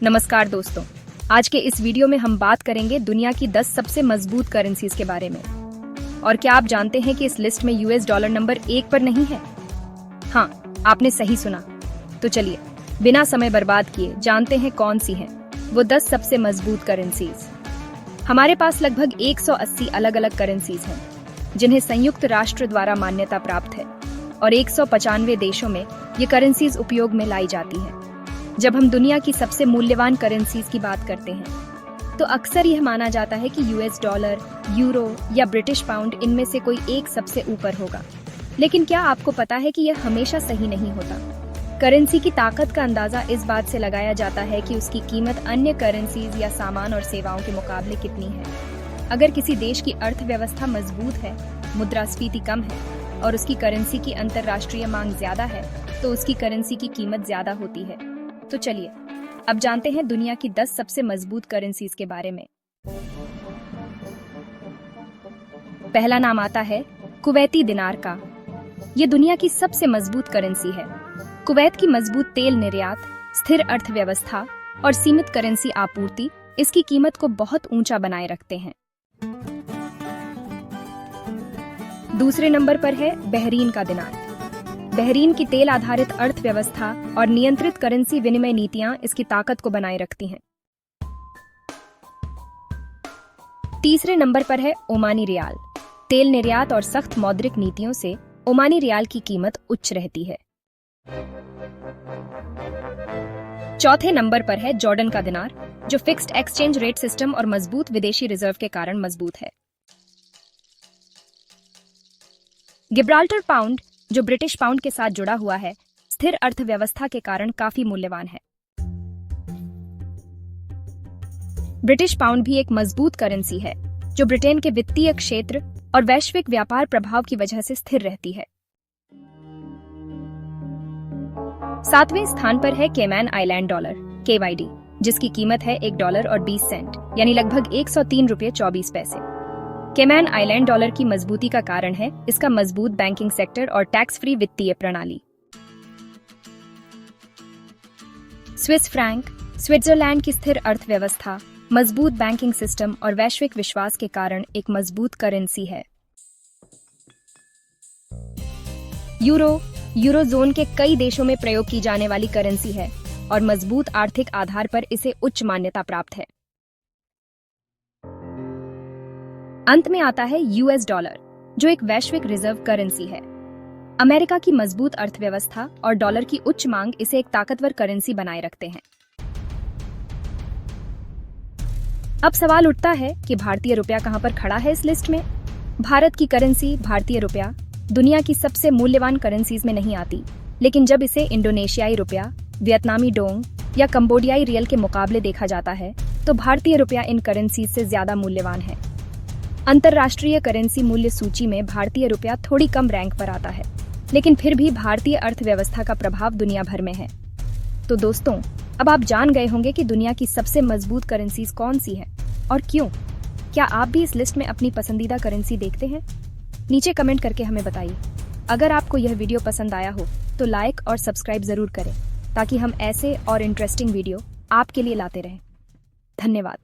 नमस्कार दोस्तों, आज के इस वीडियो में हम बात करेंगे दुनिया की 10 सबसे मजबूत करेंसीज के बारे में। और क्या आप जानते हैं कि इस लिस्ट में यूएस डॉलर नंबर 1 पर नहीं है? हाँ, आपने सही सुना। तो चलिए बिना समय बर्बाद किए जानते हैं कौन सी हैं वो 10 सबसे मजबूत करेंसीज। हमारे पास लगभग 180 अलग अलग करेंसीज हैं जिन्हें संयुक्त राष्ट्र द्वारा मान्यता प्राप्त है और 195 देशों में ये करेंसीज उपयोग में लाई जाती हैं। जब हम दुनिया की सबसे मूल्यवान करेंसीज की बात करते हैं तो अक्सर यह माना जाता है कि यूएस डॉलर, यूरो या ब्रिटिश पाउंड इनमें से कोई एक सबसे ऊपर होगा। लेकिन क्या आपको पता है कि यह हमेशा सही नहीं होता? करेंसी की ताकत का अंदाजा इस बात से लगाया जाता है कि उसकी कीमत अन्य करेंसीज या सामान और सेवाओं के मुकाबले कितनी है। अगर किसी देश की अर्थव्यवस्था मजबूत है, मुद्रास्फीति कम है और उसकी करेंसी की अंतर्राष्ट्रीय मांग ज्यादा है तो उसकी करेंसी की कीमत ज्यादा होती है। तो चलिए अब जानते हैं दुनिया की 10 सबसे मजबूत करेंसीज के बारे में। पहला नाम आता है कुवैती दिनार का। ये दुनिया की सबसे मजबूत करेंसी है। कुवैत की मजबूत तेल निर्यात, स्थिर अर्थव्यवस्था और सीमित करेंसी आपूर्ति इसकी कीमत को बहुत ऊंचा बनाए रखते हैं। दूसरे नंबर पर है बहरीन का दिनार। बहरीन की तेल आधारित अर्थव्यवस्था और नियंत्रित करेंसी विनिमय नीतियां इसकी ताकत को बनाए रखती हैं। तीसरे नंबर पर है ओमानी रियाल। तेल निर्यात और सख्त मौद्रिक नीतियों से ओमानी रियाल की कीमत उच्च रहती है। चौथे नंबर पर है जॉर्डन का दिनार, जो फिक्स्ड एक्सचेंज रेट सिस्टम और मजबूत विदेशी रिजर्व के कारण मजबूत है। गिब्राल्टर पाउंड, जो ब्रिटिश पाउंड के साथ जुड़ा हुआ है, स्थिर अर्थव्यवस्था के कारण काफी मूल्यवान है। ब्रिटिश पाउंड भी एक मजबूत करेंसी है जो ब्रिटेन के वित्तीय क्षेत्र और वैश्विक व्यापार प्रभाव की वजह से स्थिर रहती है। सातवें स्थान पर है कैमैन आइलैंड डॉलर KYD, जिसकी कीमत है $1 और 20 सेंट यानी लगभग 103 रुपये 24 पैसे। कैमैन आइलैंड डॉलर की मजबूती का कारण है इसका मजबूत बैंकिंग सेक्टर और टैक्स फ्री वित्तीय प्रणाली। स्विस फ्रैंक, स्विट्जरलैंड की स्थिर अर्थव्यवस्था, मजबूत बैंकिंग सिस्टम और वैश्विक विश्वास के कारण एक मजबूत करेंसी है। यूरो, यूरोजोन के कई देशों में प्रयोग की जाने वाली करेंसी है और मजबूत आर्थिक आधार पर इसे उच्च मान्यता प्राप्त है। अंत में आता है यूएस डॉलर, जो एक वैश्विक रिजर्व करेंसी है। अमेरिका की मजबूत अर्थव्यवस्था और डॉलर की उच्च मांग इसे एक ताकतवर करेंसी बनाए रखते हैं। अब सवाल उठता है कि भारतीय रुपया कहां पर खड़ा है इस लिस्ट में? भारत की करेंसी भारतीय रुपया दुनिया की सबसे मूल्यवान करेंसीज में नहीं आती, लेकिन जब इसे इंडोनेशियाई रुपया, वियतनामी डोंग या कंबोडियाई रियल के मुकाबले देखा जाता है तो भारतीय रुपया इन करेंसीज से ज्यादा मूल्यवान है। अंतर्राष्ट्रीय करेंसी मूल्य सूची में भारतीय रुपया थोड़ी कम रैंक पर आता है, लेकिन फिर भी भारतीय अर्थव्यवस्था का प्रभाव दुनिया भर में है। तो दोस्तों, अब आप जान गए होंगे कि दुनिया की सबसे मजबूत करेंसीज कौन सी है और क्यों। क्या आप भी इस लिस्ट में अपनी पसंदीदा करेंसी देखते हैं? नीचे कमेंट करके हमें बताइए। अगर आपको यह वीडियो पसंद आया हो तो लाइक और सब्सक्राइब जरूर करें ताकि हम ऐसे और इंटरेस्टिंग वीडियो आपके लिए लाते रहें। धन्यवाद।